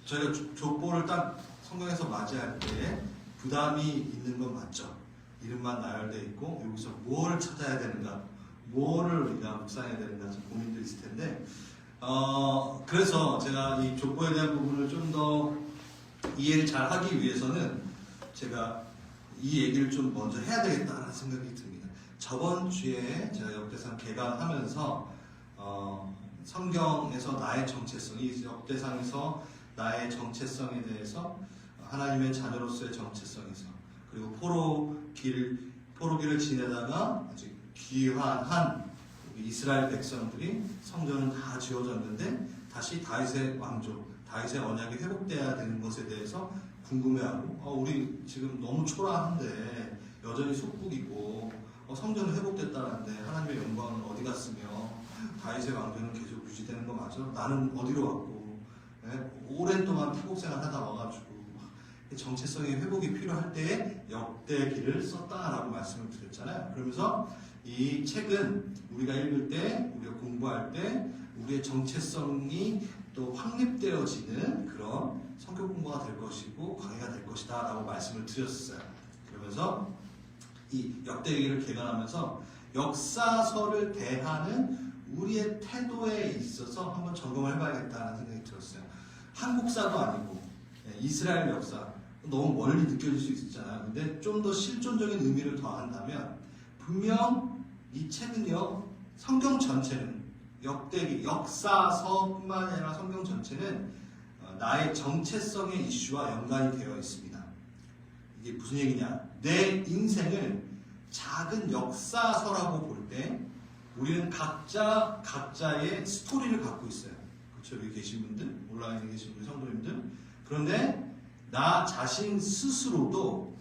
저희가 족보를 딱 성경에서 맞이할 때 부담이 있는 건 맞죠. 이름만 나열되어 있고 여기서 뭘 찾아야 되는가, 뭐를 우리가 묵상해야 되는가 좀 고민도 있을 텐데 그래서 제가 이 족보에 대한 부분을 좀 더 이해를 잘 하기 위해서는 제가 이 얘기를 좀 먼저 해야 되겠다는 생각이 듭니다. 저번 주에 제가 역대상 개강하면서 성경에서 나의 정체성, 이 역대상에서 나의 정체성에 대해서 하나님의 자녀로서의 정체성에서, 그리고 포로기를 지내다가 아주 귀환한 이스라엘 백성들이 성전은 다 지어졌는데 다시 다윗의 왕조, 다윗의 언약이 회복돼야 되는 것에 대해서 궁금해하고 우리 지금 너무 초라한데 여전히 속국이고 성전은 회복됐다는데 하나님의 영광은 어디 갔으며 다윗의 왕조는 계속 유지되는 거 맞아? 나는 어디로 왔고 오랜 동안 타국생활 하다 와가지고 정체성의 회복이 필요할 때에 역대기를 썼다라고 말씀을 드렸잖아요. 그러면서 이 책은 우리가 읽을 때, 우리가 공부할 때 우리의 정체성이 또 확립되어지는 그런 성경 공부가 될 것이고 강의가 될 것이다 라고 말씀을 드렸어요. 그러면서 이 역대기를 개관하면서 역사서를 대하는 우리의 태도에 있어서 한번 점검을 해봐야겠다는 생각이 들었어요. 한국사도 아니고 이스라엘 역사, 너무 멀리 느껴질 수 있잖아요. 근데 좀 더 실존적인 의미를 더한다면 분명 이 책은요, 성경 전체는, 역대기, 역사서뿐만 아니라 성경 전체는 나의 정체성의 이슈와 연관이 되어 있습니다. 이게 무슨 얘기냐? 내 인생을 작은 역사서라고 볼 때 우리는 각자의 스토리를 갖고 있어요. 그렇죠? 여기 계신 분들, 온라인에 계신 우리 성도님들. 그런데 나 자신 스스로도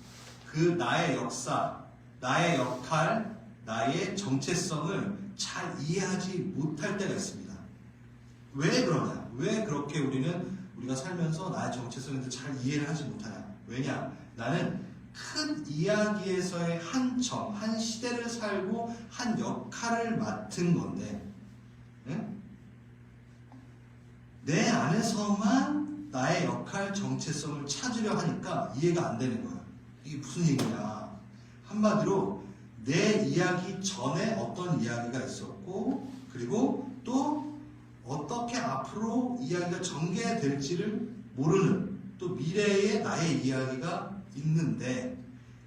그 나의 역사, 나의 역할, 나의 정체성을 잘 이해하지 못할 때가 있습니다. 왜 그러냐? 왜 그렇게 우리가 살면서 나의 정체성에 대해서 잘 이해를 하지 못하냐? 왜냐? 나는 큰 이야기에서의 한 시대를 살고 한 역할을 맡은 건데, 내 안에서만 나의 역할, 정체성을 찾으려 하니까 이해가 안 되는 거예요. 이게 무슨 얘기냐? 한마디로 내 이야기 전에 어떤 이야기가 있었고, 그리고 또 어떻게 앞으로 이야기가 전개될지를 모르는, 또 미래의 나의 이야기가 있는데,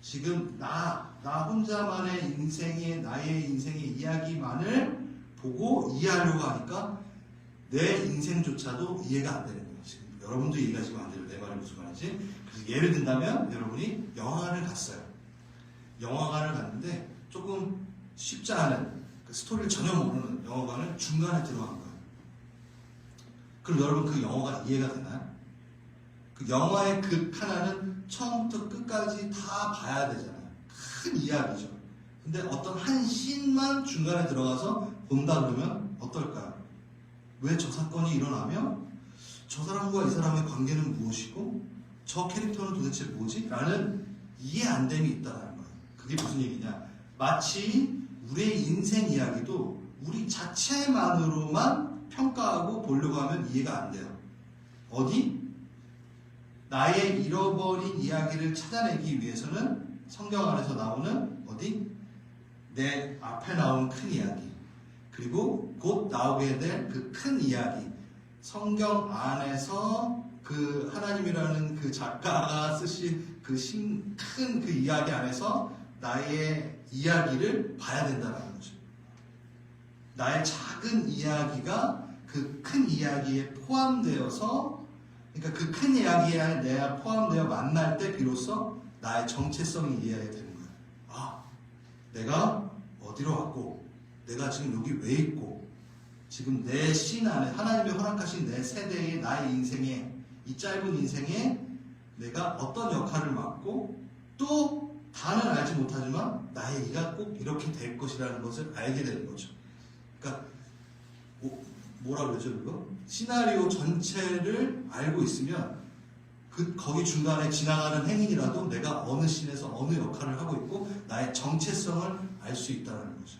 지금 나 혼자만의 나의 인생의 이야기만을 보고 이해하려고 하니까 내 인생조차도 이해가 안 되는 거예요. 지금 여러분도 이해가 지금 안 돼요. 내 말이 무슨 말인지. 그래서 예를 든다면 여러분이 영화관을 갔어요. 영화관을 갔는데 조금 쉽지 않은, 스토리를 전혀 모르는 영화관을 중간에 들어간 거예요. 그럼 여러분 그 영화가 이해가 되나요? 그 영화의 극 하나는 처음부터 끝까지 다 봐야 되잖아요. 큰 이야기죠. 근데 어떤 한 씬만 중간에 들어가서 본다 그러면 어떨까요? 왜 저 사건이 일어나며 저 사람과 이 사람의 관계는 무엇이고 저 캐릭터는 도대체 뭐지? 라는 이해 안 됨이 있다는 거예요. 그게 무슨 얘기냐? 마치 우리의 인생 이야기도 우리 자체만으로만 평가하고 보려고 하면 이해가 안 돼요. 어디? 나의 잃어버린 이야기를 찾아내기 위해서는 성경 안에서 나오는 어디? 내 앞에 나온 큰 이야기, 그리고 곧 나오게 될 그 큰 이야기, 성경 안에서 그 하나님이라는 그 작가가 쓰신 그 큰 그 이야기 안에서 나의 이야기를 봐야 된다는 거죠. 나의 작은 이야기가 그 큰 이야기에 포함되어서, 그러니까 그 큰 이야기에 내가 포함되어 만날 때 비로소 나의 정체성이 이해해야 되는 거예요. 아, 내가 어디로 왔고, 내가 지금 여기 왜 있고, 지금 내 신 안에 하나님이 허락하신 내 세대의 나의 인생에, 이 짧은 인생에 내가 어떤 역할을 맡고, 또 다는 알지 못하지만 나의 일가 꼭 이렇게 될 것이라는 것을 알게 되는 거죠. 그러니까 뭐라 그러죠 그거? 시나리오 전체를 알고 있으면 거기 중간에 지나가는 행인이라도 내가 어느 씬에서 어느 역할을 하고 있고 나의 정체성을 알 수 있다는 거죠.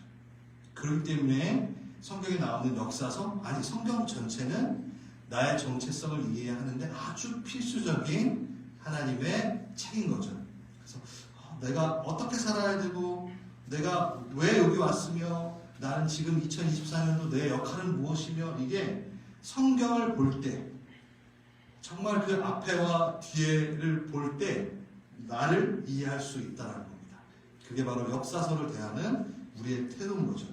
그렇기 때문에 성경에 나오는 역사서, 아니 성경 전체는 나의 정체성을 이해하는데 아주 필수적인 하나님의 책인 거죠. 그래서 내가 어떻게 살아야 되고 내가 왜 여기 왔으며 나는 지금 2024년도 내 역할은 무엇이며 이게 성경을 볼 때 정말 그 앞에와 뒤에를 볼 때 나를 이해할 수 있다는 겁니다. 그게 바로 역사서를 대하는 우리의 태도인 거죠.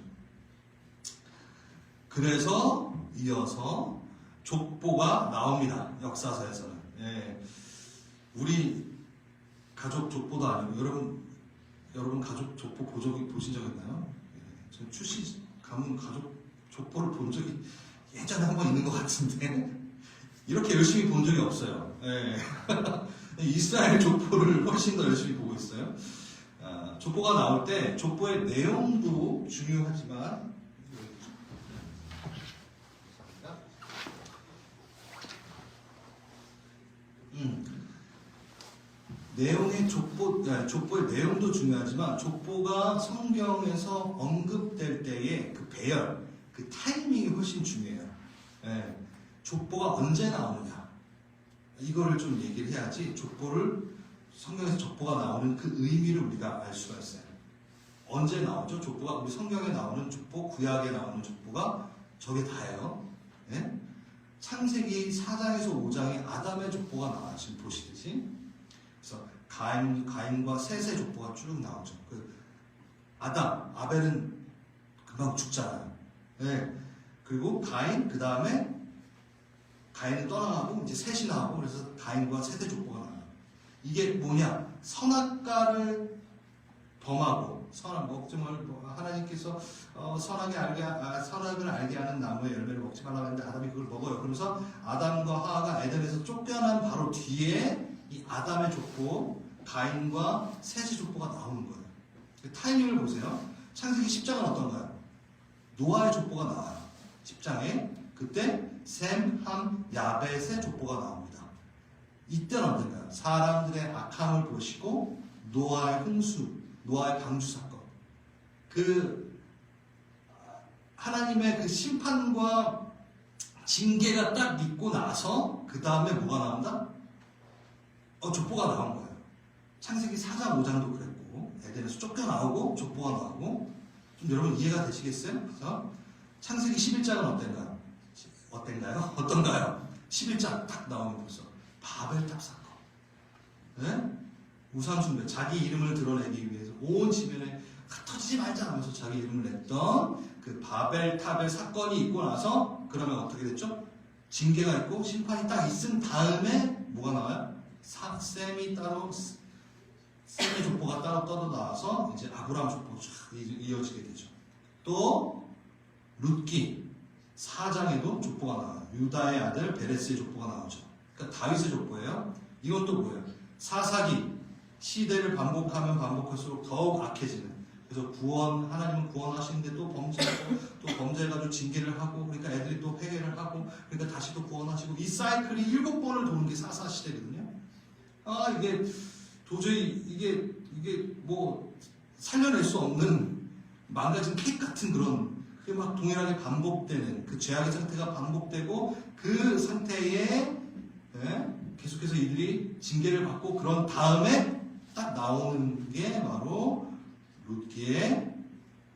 그래서 이어서 족보가 나옵니다. 역사서에서는. 예. 우리 가족 족보도 아니고 여러분 가족 족보 보신 적 있나요? 예. 전 출시 가문 가족 족보를 본 적이 예전에 한번 있는 것 같은데 이렇게 열심히 본 적이 없어요. 예. 이스라엘 족보를 훨씬 더 열심히 보고 있어요. 족보가 나올 때 족보의 내용도 중요하지만 내용의 족보의 내용도 중요하지만 족보가 성경에서 언급될 때의 그 배열, 그 타이밍이 훨씬 중요해요. 예. 족보가 언제 나오느냐 이거를 좀 얘기를 해야지 성경에서 족보가 나오는 그 의미를 우리가 알 수가 있어요. 언제 나오죠? 족보가 우리 성경에 나오는 족보, 구약에 나오는 족보가 저게 다예요. 예? 창세기 4장에서 5장에 아담의 족보가 나와요. 지금 보시듯이. 그래서 가인과 셋의 족보가 쭉 나오죠. 아벨은 금방 죽잖아요. 예. 그리고 가인, 그 다음에 가인은 떠나가고 이제 셋이 나오고 그래서 가인과 셋의 족보가 나와요. 이게 뭐냐? 선악과를 범하고 하나님께서 선악을 알게 하는 나무의 열매를 먹지 말라고 했는데 아담이 그걸 먹어요. 그러면서 아담과 하와가 에덴에서 쫓겨난 바로 뒤에 이 아담의 족보, 가인과 셋의 족보가 나오는 거예요. 그 타이밍을 보세요. 창세기 10장은 어떤가요? 노아의 족보가 나와요. 10장에 그때 셈, 함, 야벳의 족보가 나옵니다. 이때는 어떤가요? 사람들의 악함을 보시고 노아의 홍수, 노아의 방주 사건, 하나님의 그 심판과 징계가 딱 있고 나서 그 다음에 뭐가 나온다? 족보가 나온 거예요. 창세기 4장, 5장도 그랬고 에덴에서 쫓겨나오고 족보가 나오고 좀 여러분 이해가 되시겠어요? 그래서 창세기 11장은 어떤가요? 11장 딱 나오면 벌써 바벨탑 사건. 네? 우상숭배, 자기 이름을 드러내기 위해서 온 지면에 흩어지지 말자 하면서 자기 이름을 냈던 그 바벨탑의 사건이 있고 나서 그러면 어떻게 됐죠? 징계가 있고 심판이 딱 있은 다음에 뭐가 나와요? 셈의 족보가 따로 떠도 나와서 이제 아브라함 족보가 쫙 이어지게 되죠. 또 룻기 4장에도 족보가 나와요. 유다의 아들 베레스의 족보가 나오죠. 그러니까 다윗의 족보예요. 이건 또 뭐예요? 사사기 시대를 반복하면 반복할수록 더욱 악해지는. 그래서 하나님은 구원하시는데 또 범죄하고 또 범죄해가지고 징계를 하고 그러니까 애들이 또 회개를 하고 그러니까 다시 또 구원하시고 이 사이클이 7번을 도는 게 사사 시대거든요. 이게 도저히 이게 뭐 살려낼 수 없는 망가진 케이크 같은 그런 그게 막 동일하게 반복되는 그 죄악의 상태가 반복되고 그 상태에 계속해서 이들이 징계를 받고 그런 다음에 딱 나오는 게 바로 룻기의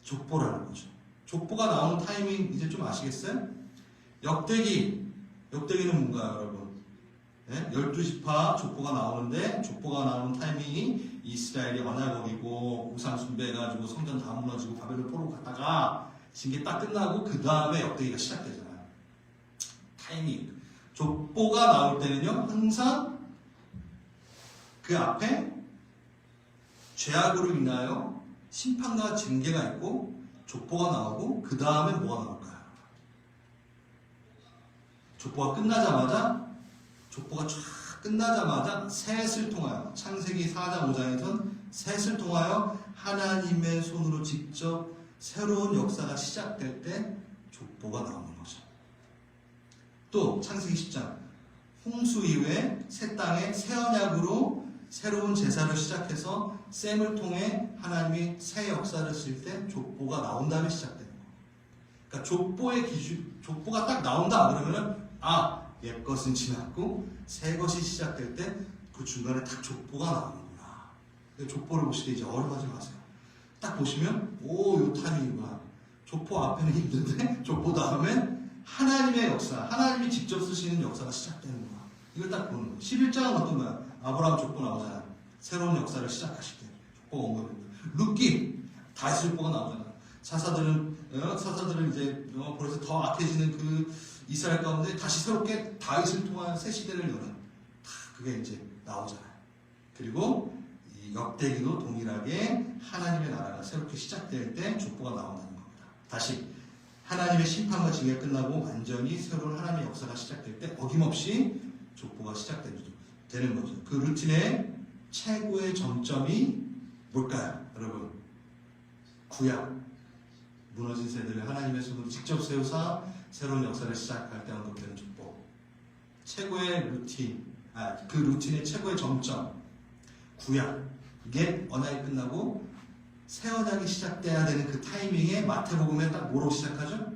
족보라는 거죠. 족보가 나오는 타이밍 이제 좀 아시겠어요? 역대기는 뭔가요, 여러분? 12지파 족보가 나오는데 족보가 나오는 타이밍이 이스라엘이 언약어기고 우상 숭배해가지고 성전 다 무너지고 바벨론 포로 갔다가 징계 딱 끝나고 그 다음에 역대기가 시작되잖아요. 타이밍. 족보가 나올 때는요 항상 그 앞에 죄악으로 인하여 심판과 징계가 있고 족보가 나오고 그 다음에 뭐가 나올까요? 족보가 쫙 끝나자마자 셋을 통하여 창세기 4장 5장에선 셋을 통하여 하나님의 손으로 직접 새로운 역사가 시작될 때 족보가 나오는 거죠. 또 창세기 10장 홍수 이후에 새 땅에 새 언약으로 새로운 제사를 시작해서 셈을 통해 하나님이 새 역사를 쓸 때 족보가 나온 다음에 시작되는 거예요. 그러니까 족보의 기준, 족보가 딱 나온다 그러면은 옛 것은 지났고 새 것이 시작될 때 그 중간에 딱 족보가 나오는구나. 족보를 보실 때 이제 어려워하지 마세요. 딱 보시면 요 타이밍이구나. 족보 앞에는 힘든데 족보 다음엔 하나님의 역사, 하나님이 직접 쓰시는 역사가 시작되는구나. 이걸 딱 보는 거예요. 11장은 어떤 거야? 아브라함 족보 나오잖아. 새로운 역사를 시작하실 때 족보가 온 겁니다. 룻기 다윗 족보가 나오잖아. 사사들은 이제 벌써 더 악해지는 그 이스라엘 가운데 다시 새롭게 다윗을 통한 새 시대를 여는 그게 이제 나오잖아요. 그리고 이 역대기도 동일하게 하나님의 나라가 새롭게 시작될 때 족보가 나온다는 겁니다. 다시 하나님의 심판과 징계가 끝나고 완전히 새로운 하나님의 역사가 시작될 때 어김없이 족보가 시작되는 거죠. 그 루틴의 최고의 정점이 뭘까요? 여러분, 구약. 무너진 세대를 하나님의 손으로 직접 세우사 새로운 역사를 시작할 때 언급되는 족보. 최고의 루틴, 그 루틴의 최고의 정점, 구약. 이게 언약이 끝나고 새 언약이 시작돼야 되는 그 타이밍에 마태복음에 딱 뭐로 시작하죠?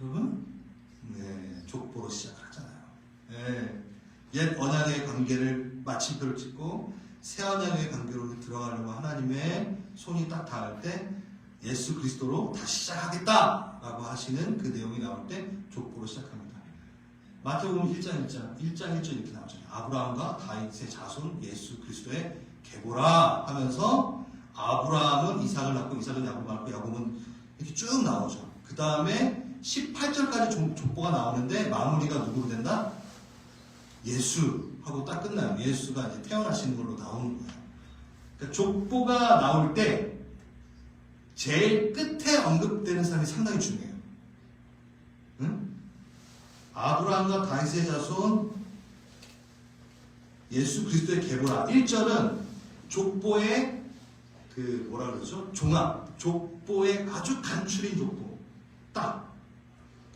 여러분? 네, 족보로 시작을 하잖아요. 네, 옛 언약의 관계를 마침표를 찍고 새 언약의 관계로 들어가려고 하나님의 손이 딱 닿을 때 예수 그리스도로 다시 시작하겠다라고 하시는 그 내용이 나올 때 족보로 시작합니다. 마태복음 1장 1절 이렇게 나오잖아요. 아브라함과 다윗의 자손 예수 그리스도의 계보라 하면서 아브라함은 이삭을 낳고 이삭은 야곱을 낳고 야곱은 이렇게 쭉 나오죠. 그 다음에 18절까지 족보가 나오는데 마무리가 누구로 된다? 예수하고 딱 끝나요. 예수가 이제 태어나시는 걸로 나오는 거예요. 그러니까 족보가 나올 때 제일 끝에 언급되는 사람이 상당히 중요해요. 응? 아브라함과 다윗의 자손 예수 그리스도의 계보라. 1절은 족보의 그 뭐라 그러죠? 종합. 족보의 아주 간추린 족보. 딱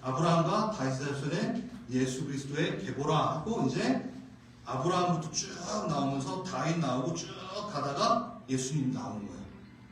아브라함과 다윗의 자손의 예수 그리스도의 계보라 하고 이제 아브라함부터 쭉 나오면서 다윗 나오고 쭉 가다가 예수님 나오는 거예요.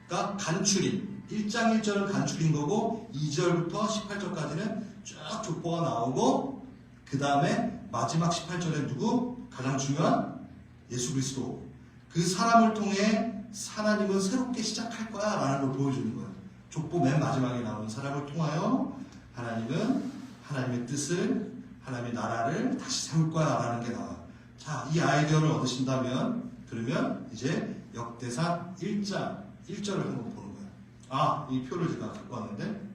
그러니까 간추린. 1장 1절은 간추린 거고 2절부터 18절까지는 쭉 족보가 나오고 그 다음에 마지막 18절에 누구? 가장 중요한 예수 그리스도. 그 사람을 통해 하나님은 새롭게 시작할 거야 라는 걸 보여주는 거예요. 족보 맨 마지막에 나오는 사람을 통하여 하나님은 하나님의 뜻을 하나님의 나라를 다시 세울 거야 라는 게 나와요. 자, 이 아이디어를 얻으신다면 그러면 이제 역대상 1장 1절을 한번 보는 거예요. 이 표를 제가 갖고 왔는데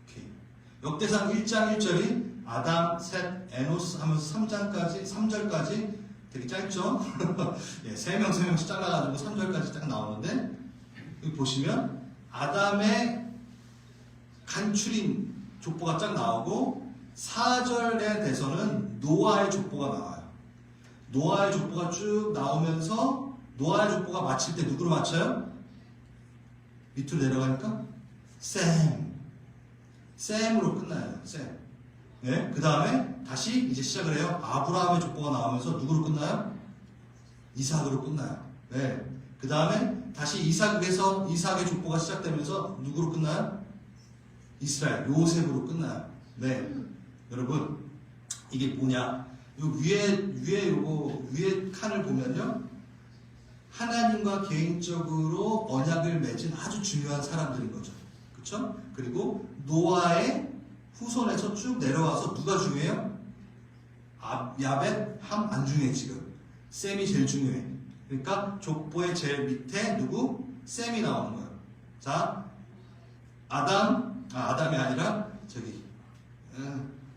오케이. 역대상 1장 1절이 아담, 셋, 에노스 하면서 3절까지 되게 짧죠? 예, 3명씩 잘라가지고 3절까지 딱 나오는데 여기 보시면 아담의 간추린 족보가 쫙 나오고 4절에 대해서는 노아의 족보가 나와요. 노아의 족보가 쭉 나오면서 노아의 족보가 마칠 때 누구로 마쳐요? 밑으로 내려가니까 셈으로 끝나요. 셈. 네? 그 다음에 다시 이제 시작을 해요. 아브라함의 족보가 나오면서 누구로 끝나요? 이삭으로 끝나요. 네. 그 다음에 다시 이삭의 족보가 시작되면서 누구로 끝나요? 이스라엘, 요셉으로 끝나요. 네. 여러분, 이게 뭐냐? 요 위에 칸을 보면요. 하나님과 개인적으로 언약을 맺은 아주 중요한 사람들인 거죠. 그쵸? 그리고 노아의 후손에서 쭉 내려와서 누가 중요해요? 야벳, 함 안 중요해 지금. 셈이 제일 중요해. 그러니까 족보의 제일 밑에 누구? 셈이 나오는 거예요. 자, 아담이 아니라 저기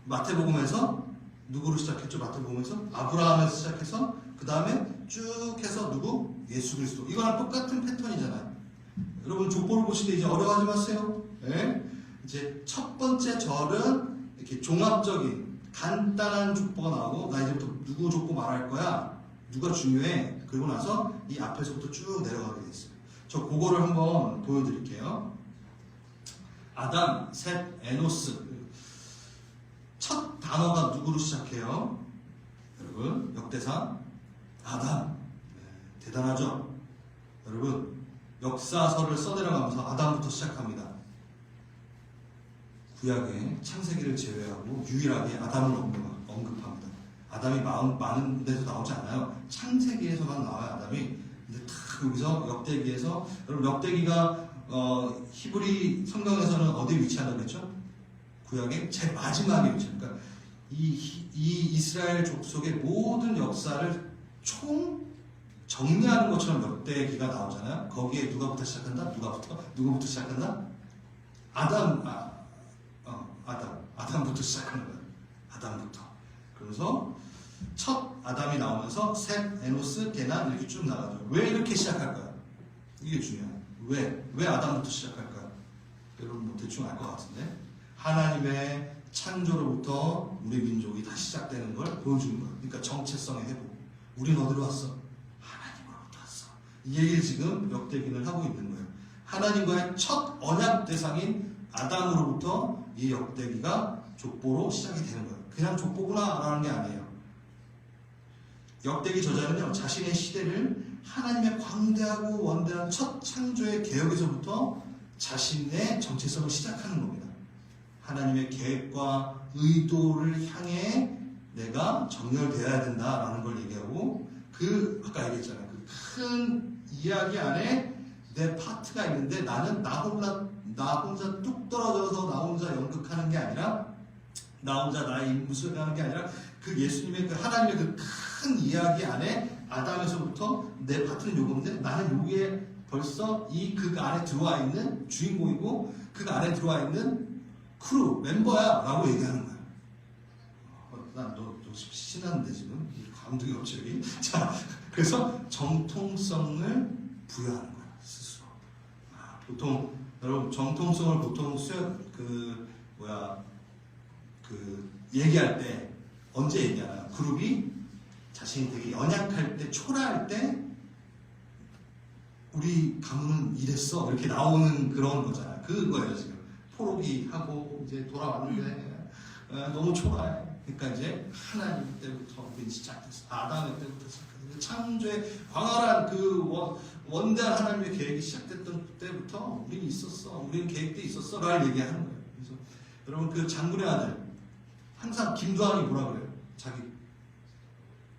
마태복음에서 누구로 시작했죠? 마태복음에서 아브라함에서 시작해서 그 다음에 쭉 해서 누구? 예수 그리스도. 이거랑 똑같은 패턴이잖아요. 여러분 족보를 보실 때 이제 어려워하지 마세요. 네? 이제 첫 번째 절은 이렇게 종합적인 간단한 족보가 나오고 나 이제부터 누구 족보 말할 거야? 누가 중요해? 그리고 나서 이 앞에서부터 쭉 내려가게 돼 있어요. 저 그거를 한번 보여드릴게요. 아담, 셋, 에노스. 첫 단어가 누구로 시작해요? 여러분 역대상 아담. 네, 대단하죠? 여러분 역사서를 써내려가면서 아담부터 시작합니다. 구약의 창세기를 제외하고 유일하게 아담을 언급합니다. 아담이 많은 데서 나오지 않아요. 창세기에서만 나와요, 아담이. 근데 딱 여기서 역대기에서, 여러분 역대기가 히브리 성경에서는 어디에 위치한다고 했죠? 구약의 제일 마지막에 위치합니다. 그러니까 이 이스라엘 족속의 모든 역사를 총 정리하는 것처럼 역대기가 나오잖아요. 거기에 누가부터 시작한다? 누구부터 시작한다? 아담부터 시작하는 거예요. 아담부터. 그래서 첫 아담이 나오면서 셋, 에노스, 게난 이렇게 쭉 나가죠. 왜 이렇게 시작할까요? 이게 중요해요. 왜 아담부터 시작할까요? 여러분 뭐 대충 알 것 같은데, 하나님의 창조로부터 우리 민족이 다시 시작되는 걸 보여주는 거예요. 그러니까 정체성의 회복. 우린 어디로 왔어? 하나님으로부터 왔어. 이 얘기를 지금 역대기는 하고 있는 거예요. 하나님과의 첫 언약 대상인 아담으로부터 이 역대기가 족보로 시작이 되는 거예요. 그냥 족보구나 라는 게 아니에요. 역대기 저자는요, 자신의 시대를 하나님의 광대하고 원대한 첫 창조의 개혁에서부터 자신의 정체성을 시작하는 겁니다. 하나님의 계획과 의도를 향해 내가 정렬되어야 된다라는 걸 얘기하고, 아까 얘기했잖아요. 그 큰 이야기 안에 내 파트가 있는데 나는 나 혼자 뚝 떨어져서 나 혼자 연극하는 게 아니라, 나 혼자 나의 임무를 하는 게 아니라, 그 예수님의 그 하나님의 그 큰 이야기 안에 아담에서부터 내 파트는 요건데, 나는 여기에 벌써 그 안에 들어와 있는 주인공이고, 그 안에 들어와 있는 크루, 멤버야 라고 얘기하는 거야. 너 신났는데 지금 감동이 없지 여기. 자, 그래서 정통성을 부여하는 거야 스스로. 보통 여러분 정통성을 보통 얘기할 때 언제 얘기하나요? 그룹이 자신이 되게 연약할 때, 초라할 때, 우리 가문은 이랬어 이렇게 나오는 그런 거잖아요. 그거예요 지금. 포로기 하고 이제 돌아왔는데 너무 초라해. 그러니까 이제 하나님 때부터 우리 시작됐어. 아담의 때부터 시작했는데, 창조의 광활한 그 원대한 하나님의 계획이 시작됐던 때부터 우리는 있었어. 우리는 계획돼 있었어. 라를 얘기하는 거예요. 그래서 여러분 그 장군의 아들, 항상 김두한이 뭐라 그래요? 자기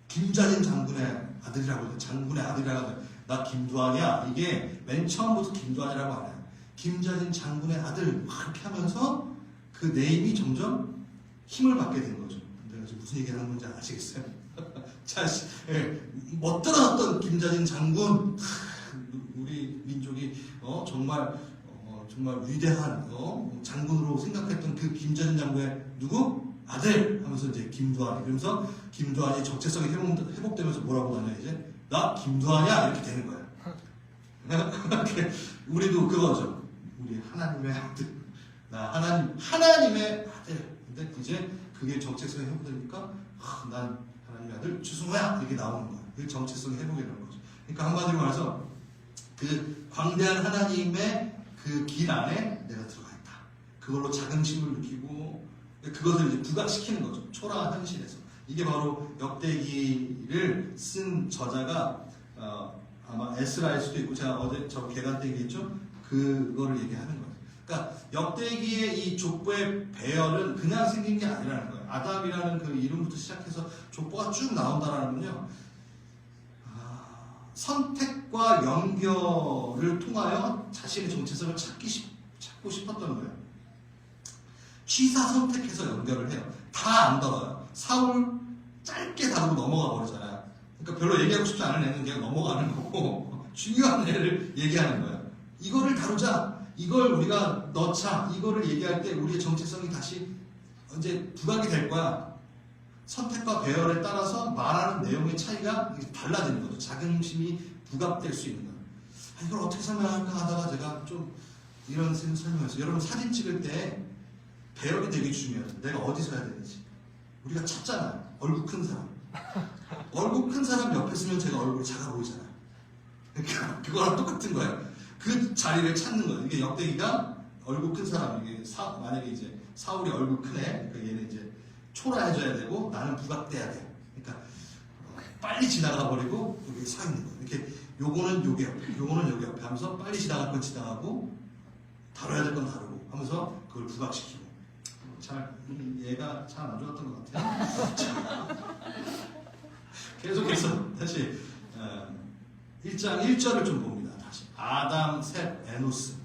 김자진 장군의 아들이라고 해요. 장군의 아들이라고 해요. 나 김두한이야. 이게 맨 처음부터 김두한이라고 안 해요. 김자진 장군의 아들 그렇게 하면서 그 네임이 점점 힘을 받게 된 거죠. 내가 지금 무슨 얘기를 하는 건지 아시겠어요? 자, 멋들었던 김자진 장군, 우리 민족이 정말 위대한 장군으로 생각했던 그 김자진 장군의 누구? 아들 하면서 이제 김두한이, 그러면서 김두한이 정체성이 회복되면서 뭐라고 하냐, 이제 나 김두한이야 이렇게 되는 거예요. 우리도 그거죠. 우리 하나님의 아들, 나 하나님의 아들. 근데 이제 그게 정체성이 회복되니까 난 하나님의 아들 주승호야 이렇게 나오는 거예요. 그 정체성이 회복이라는 거죠. 그러니까 한마디로 말해서 그 광대한 하나님의 그 길 안에 내가 들어가 있다. 그걸로 자긍심을 느끼고 그것을 이제 부각시키는 거죠. 초라한 현실에서. 이게 바로 역대기를 쓴 저자가 아마 에스라일 수도 있고, 제가 어제 저 개간 때 얘기했죠. 그거를 얘기하는 거예요. 그러니까 역대기의 이 족보의 배열은 그냥 생긴 게 아니라는 거예요. 아담이라는 그 이름부터 시작해서 족보가 쭉 나온다라는 건요, 선택과 연결을 통하여 자신의 정체성을 찾고 싶었던 거예요. 취사 선택해서 연결을 해요. 다 안 다뤄요. 사울 짧게 다루고 넘어가 버리잖아요. 그러니까 별로 얘기하고 싶지 않은 애는 그냥 넘어가는 거고, 중요한 애를 얘기하는 거예요. 이거를 다루자, 이걸 우리가 넣자, 이거를 얘기할 때 우리의 정체성이 다시 이제 부각이 될 거야. 선택과 배열에 따라서 말하는 내용의 차이가 달라지는 거죠. 자긍심이 부각될 수 있는 거예요. 이걸 어떻게 설명할까 하다가 제가 좀 이런 식으로 설명했어요. 여러분 사진 찍을 때 배열이 되게 중요해요. 내가 어디서 해야 되는지. 우리가 찾잖아요. 얼굴 큰 사람. 얼굴 큰 사람 옆에 있으면 제가 얼굴이 작아 보이잖아요. 그러니까 그거랑 똑같은 거예요. 그 자리를 찾는 거예요. 이게 역대기가 얼굴 큰 사람, 이게 만약에 이제 사울이 얼굴 크네. 그러니까 얘는 이제 초라해져야 되고 나는 부각돼야 돼. 그러니까 빨리 지나가 버리고 여기 서 있는 거예요. 이렇게 요거는 여기 옆에, 요거는 여기 옆에 하면서 빨리 지나갈 건 지나가고 다뤄야 될 건 다루고 하면서 그걸 부각시키고, 얘가 참 안 좋았던 것 같아요. 계속해서 다시 1장 1절을 좀 봅니다. 다시 아담, 셋, 에노스.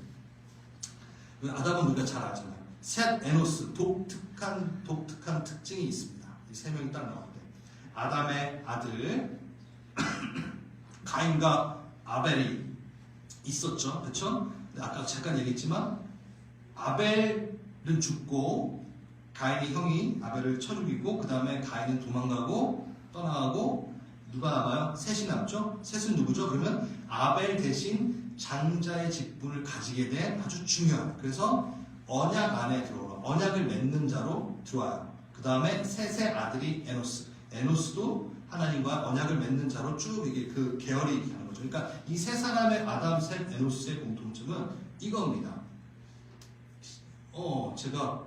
아담은 우리가 잘 알잖아요. 셋, 에노스 독특한 특징이 있습니다. 이 세 명이 딱 나올 때 아담의 아들 가인과 아벨이 있었죠, 그렇죠? 아까 잠깐 얘기했지만 아벨은 죽고 가인이 형이 아벨을 쳐 죽이고 그 다음에 가인은 도망가고 떠나가고 누가 남아요? 셋이 남죠? 셋은 누구죠? 그러면 아벨 대신 장자의 직분을 가지게 된 아주 중요한, 그래서 언약 안에 들어오라, 언약을 맺는 자로 들어와요. 그 다음에 셋의 아들이 에노스도 하나님과 언약을 맺는 자로 쭉 이게 그 계열이 가는 거죠. 그러니까 이 세 사람의 아담, 셋, 에노스의 공통점은 이겁니다. 제가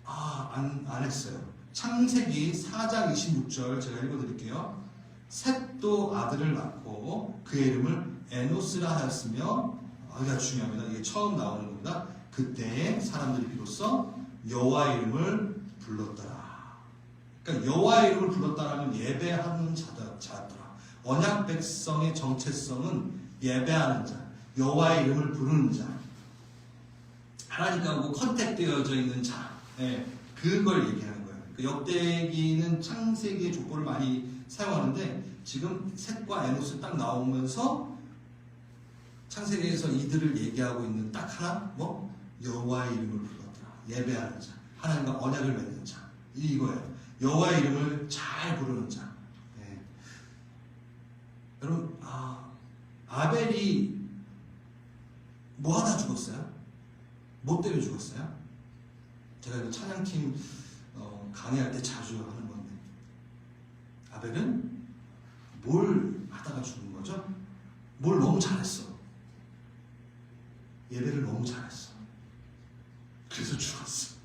안 했어요. 창세기 4장 26절 제가 읽어드릴게요. 셋도 아들을 낳고 그의 이름을 에노스라 하였으며, 여기가 중요합니다. 이게 처음 나오는 겁니다. 그때에 사람들이 비로소 여호와의 이름을 불렀더라. 그러니까 여호와의 이름을 불렀다라면 예배하는 자더라. 언약 백성의 정체성은 예배하는 자, 여호와의 이름을 부르는 자, 하나님과 컨택되어져 있는 자, 그걸 얘기하는 거예요. 그 역대기는 창세기의 족보를 많이 사용하는데 지금 셋과 에노스 딱 나오면서 창세기에서 이들을 얘기하고 있는 딱 하나, 여호와의 이름을 불렀더라. 예배하는 자, 하나님과 언약을 맺는 자, 이거예요. 여호와의 이름을 잘 부르는 자. 여러분, 아벨이 뭐 하다 죽었어요? 뭐 때문에 죽었어요? 제가 이거 찬양팀 강의할 때 자주 하는 건데, 아벨은 뭘 하다가 죽은 거죠? 뭘 너무 잘했어. 예배를 너무 잘했어. 그래서 죽었어.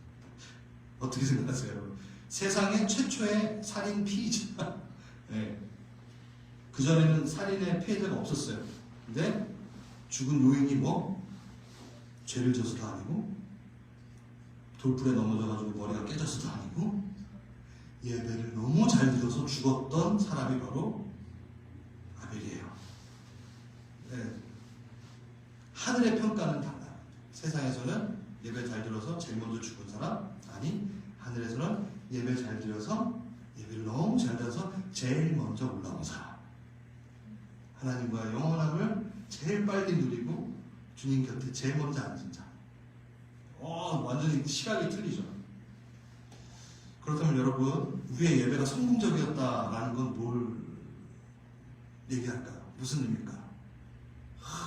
어떻게 생각하세요, 여러분? 세상의 최초의 살인 피의자. 그전에는 살인의 피해자가 없었어요. 근데 죽은 요인이 죄를 져서도 아니고, 돌풀에 넘어져가지고 머리가 깨져서도 아니고, 예배를 너무 잘 드려서 죽었던 사람이 바로 아벨이에요. 하늘의 평가는 달라요. 세상에서는 예배 잘 드려서 제일 먼저 죽은 사람, 아니, 하늘에서는 예배 잘 드려서, 예배를 너무 잘 드려서 제일 먼저 올라온 사람. 하나님과의 영원함을 제일 빨리 누리고 주님 곁에 제일 먼저 앉은 자. 완전히 시각이 틀리죠. 그렇다면 여러분, 우리의 예배가 성공적이었다라는 건 뭘 얘기할까요? 무슨 의미일까?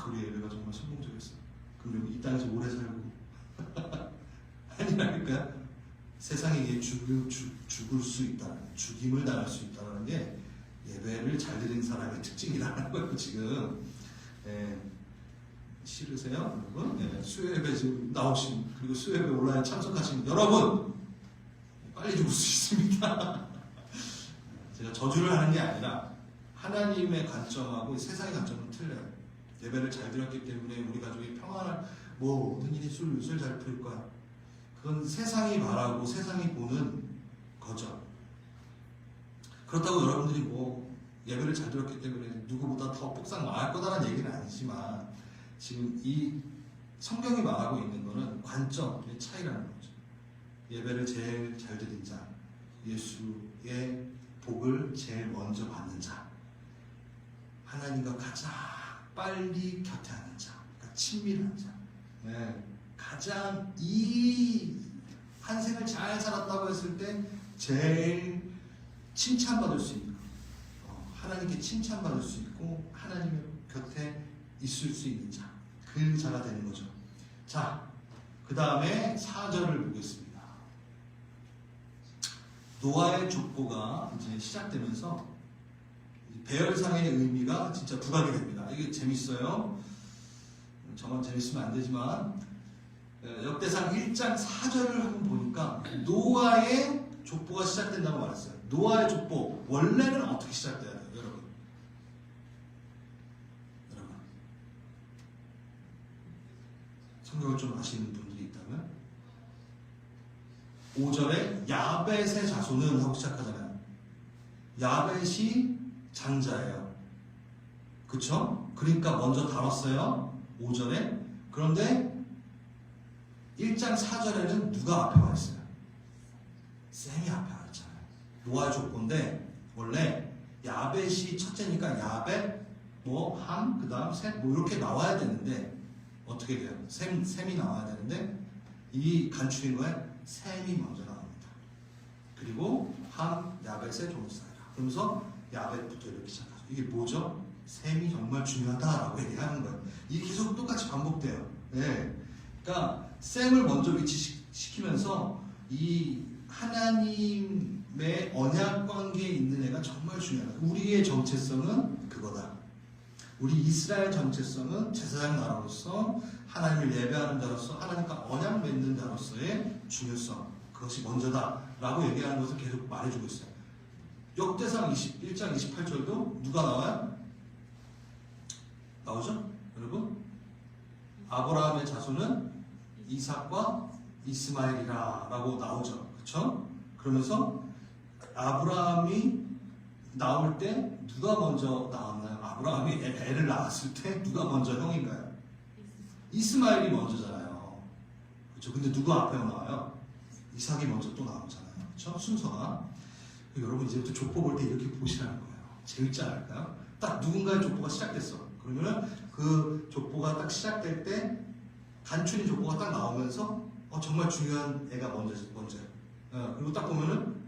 우리의 예배가 정말 성공적이었어. 그럼 여기 이 땅에서 오래 살고 아니라니까요? 세상에게 죽을 수 있다, 죽임을 당할 수 있다는 게 예배를 잘 드리는 사람의 특징이라는 거예요. 지금 싫으세요, 여러분? 수요예배 지금 나오신, 그리고 수요예배 온라인 참석하신 여러분, 빨리 죽을 수 있습니다. 제가 저주를 하는 게 아니라 하나님의 관점하고 세상의 관점은 틀려요. 예배를 잘 드렸기 때문에 우리 가족이 평안할, 모든 일이 술술 잘 풀 거야. 그건 세상이 말하고 세상이 보는 거죠. 그렇다고 여러분들이 예배를 잘 드렸기 때문에 누구보다 더 복상 망할 거다라는 얘기는 아니지만, 지금 이 성경이 말하고 있는 거는 관점의 차이라는 거죠. 예배를 제일 잘 드린 자, 예수의 복을 제일 먼저 받는 자, 하나님과 가장 빨리 곁에 하는 자, 그러니까 친밀한 자, 가장 이 한 생을 잘 살았다고 했을 때 제일 칭찬받을 수 있는, 하나님께 칭찬받을 수 있고 하나님의 곁에 있을 수 있는 자, 그 자가 되는 거죠. 자, 그 다음에 4절을 보겠습니다. 노아의 족보가 이제 시작되면서 배열상의 의미가 진짜 부각이 됩니다. 이게 재밌어요. 저만 재밌으면 안 되지만, 역대상 1장 4절을 한번 보니까 노아의 족보가 시작된다고 말했어요. 노아의 족보 원래는 어떻게 시작돼야 돼요, 여러분? 성경을 좀 아시는 분들이 있다면, 5절에 야벳의 자손은 하고 시작하잖아요. 야벳이 장자예요. 그쵸? 그러니까 먼저 다뤘어요. 5절에. 그런데 1장 4절에는 누가 앞에 와 있어요? 셈이 앞에 와 있잖아요. 노아의 족보인데 원래 야벳이 첫째니까 야벳, 함, 그 다음 셈, 이렇게 나와야 되는데 어떻게 돼요? 셈이 나와야 되는데 이 간추린 거에 셈이 먼저 나옵니다. 그리고 함, 야벳의 종사이라. 그러면서 야벳부터 이렇게 시작하죠. 이게 뭐죠? 셈이 정말 중요하다라고 얘기하는 거예요. 이게 계속 똑같이 반복돼요. 네. 그러니까 셈을 먼저 위치시키면서 이 하나님의 언약 관계에 있는 애가 정말 중요하다. 우리의 정체성은 그거다. 우리 이스라엘 정체성은 제사장 나라로서 하나님을 예배하는 자로서 하나님과 언약 맺는 자로서의 중요성, 그것이 먼저다라고 얘기하는 것을 계속 말해주고 있어요. 역대상 1장 28절도 누가 나와요? 나오죠? 여러분? 아브라함의 자손은 이삭과 이스마엘이라 라고 나오죠. 그쵸? 그러면서 아브라함이 나올 때 누가 먼저 나왔나요? 아브라함이 애를 낳았을 때 누가 먼저 형인가요? 이스마엘이 먼저잖아요. 그렇죠? 근데 누가 앞에 나와요? 이삭이 먼저 또 나오잖아요. 그렇죠? 순서가. 여러분 이제부터 족보 볼 때 이렇게 보시라는 거예요. 재밌지 않을까요? 딱 누군가의 족보가 시작됐어. 그러면은 그 족보가 딱 시작될 때 간추린 족보가 딱 나오면서 정말 중요한 애가 먼저예요. 그리고 딱 보면은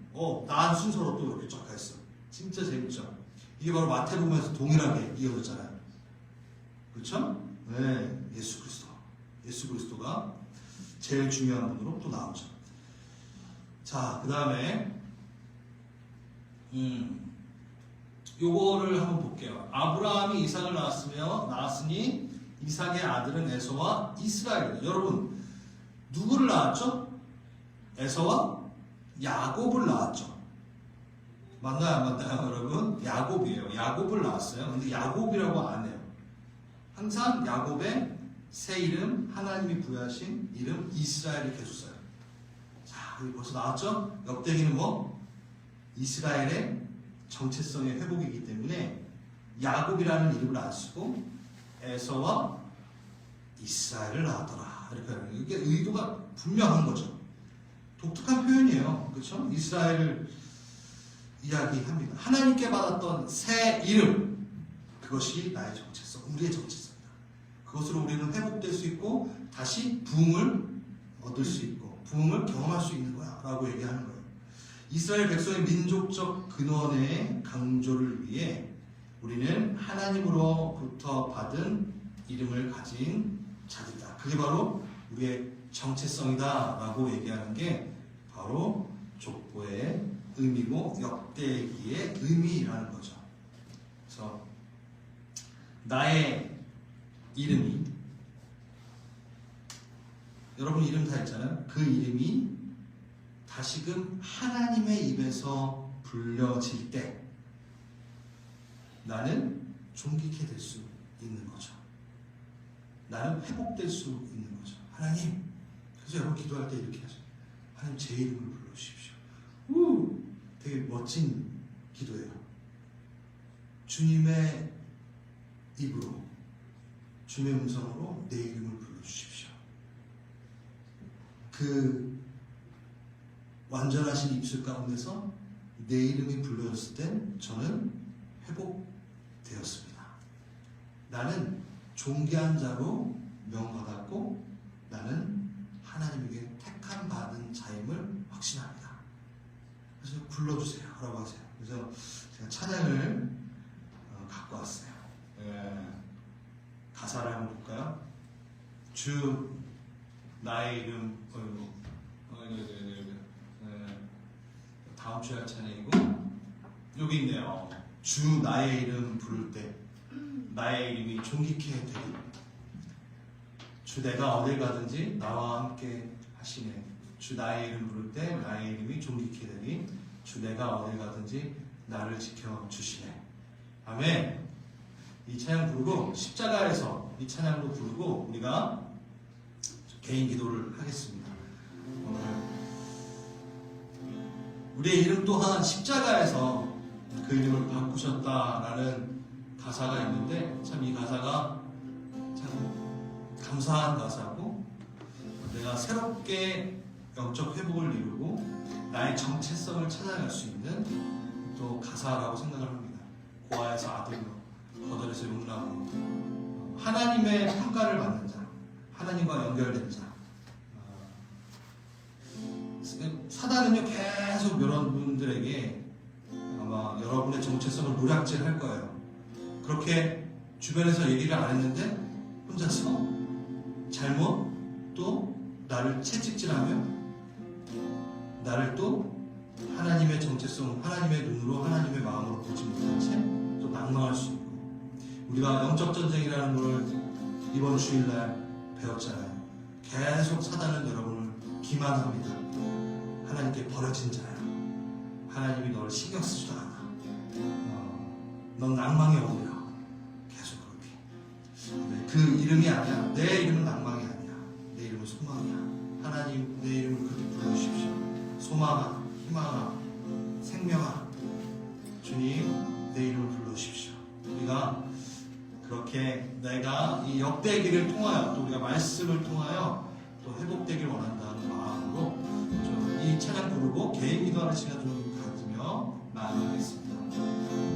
나한 순서로 또 이렇게 쫙 가있어. 진짜 재밌죠? 이게 바로 마태복음에서 동일하게 이어졌잖아요. 그렇죠? 네, 예수 그리스도. 예수 그리스도가 제일 중요한 분으로 또 나오죠. 자, 그 다음에 요거를 한번 볼게요. 아브라함이 이삭을 낳았으니 이삭의 아들은 에서와 이스라엘이다. 여러분 누구를 낳았죠? 에서와 야곱을 낳았죠. 맞나요? 안 맞나요? 여러분? 야곱이에요. 야곱을 낳았어요. 근데 야곱이라고 안 해요. 항상 야곱의 새 이름, 하나님이 부여하신 이름 이스라엘을 계속 써요. 자, 여기 벌써 나왔죠? 역대기는 이스라엘의 정체성의 회복이기 때문에 야곱이라는 이름을 안 쓰고 에서와 이스라엘을 낳았더라. 이렇게 하는 거예요. 이게 의도가 분명한 거죠. 독특한 표현이에요. 그렇죠? 이스라엘을 이야기합니다. 하나님께 받았던 새 이름, 그것이 나의 정체성, 우리의 정체성이다. 그것으로 우리는 회복될 수 있고 다시 부흥을 얻을 수 있고 부흥을 경험할 수 있는 거야 라고 얘기하는 거예요. 이스라엘 백성의 민족적 근원의 강조를 위해 우리는 하나님으로부터 받은 이름을 가진 자들이다. 그게 바로 우리의 정체성이다 라고 얘기하는 게 바로 족보의 의미고 역대기의 의미라는 거죠. 그래서 나의 이름이, 여러분 이름 다 있잖아요. 그 이름이 다시금 하나님의 입에서 불려질 때 나는 존귀케 될 수 있는 거죠. 나는 회복될 수 있는 거죠. 하나님, 그래서 여러분 기도할 때 이렇게 하죠. 하나님 제 이름을 불러주십시오. 되게 멋진 기도예요. 주님의 입으로, 주님의 음성으로 내 이름을 불러주십시오. 그 완전하신 입술 가운데서 내 이름이 불려졌을 땐 저는 회복되었습니다. 나는 존귀한 자로 명받았고 나는 하나님에게 택함 받은 자임을 확신합니다. 그래서 불러주세요 라고 하세요. 그래서 제가 찬양을 갖고 왔어요. 가사를 한번 볼까요? 주 나의 이름 다음 주에 할 찬양이고 여기 있네요. 주 나의 이름 부를 때 나의 이름이 존귀케 되리. 주 내가 어딜 가든지 나와 함께 하시네. 주 나의 이름 부를 때 나의 이름이 존귀케 되리. 주 내가 어딜 가든지 나를 지켜주시네. 아멘. 이 찬양 부르고 십자가에서 이 찬양도 부르고 우리가 개인 기도를 하겠습니다. 오늘 우리의 이름 또한 십자가에서 그 이름을 바꾸셨다라는 가사가 있는데 참 이 가사가 참 감사한 가사고 내가 새롭게 영적 회복을 이루고 나의 정체성을 찾아갈 수 있는 또 가사라고 생각을 합니다. 고아에서 아들로, 거덜에서 용나무로 하나님의 평가를 받는 자, 하나님과 연결된 자. 사단은요 계속 여러분들에게 아마 여러분의 정체성을 노략질할 거예요. 그렇게 주변에서 얘기를 안 했는데 혼자서 잘못 또 나를 채찍질하며 나를 또 하나님의 정체성, 하나님의 눈으로 하나님의 마음으로 보지 못한 채 또 낭망할 수 있고 우리가 영적 전쟁이라는 걸 이번 주일날 배웠잖아요. 계속 사단은 여러분을 기만합니다. 하나님께 버려진 자야. 하나님이 너를 신경 쓰지도 않아. 넌 낭망의 어울려. 계속 그렇게. 그 이름이 아니야. 내 이름은 낭망이 아니야. 내 이름은 소망이야. 하나님 내 이름을 그렇게 불러주십시오. 소망아, 희망아, 생명아. 주님 내 이름을 불러주십시오. 우리가 그렇게 내가 이 역대기를 통하여 또 우리가 말씀을 통하여 또 회복되길 원한다는 마음으로 이 찬양 부르고 개인 기도하는 시간 좀 가지며 나아가겠습니다.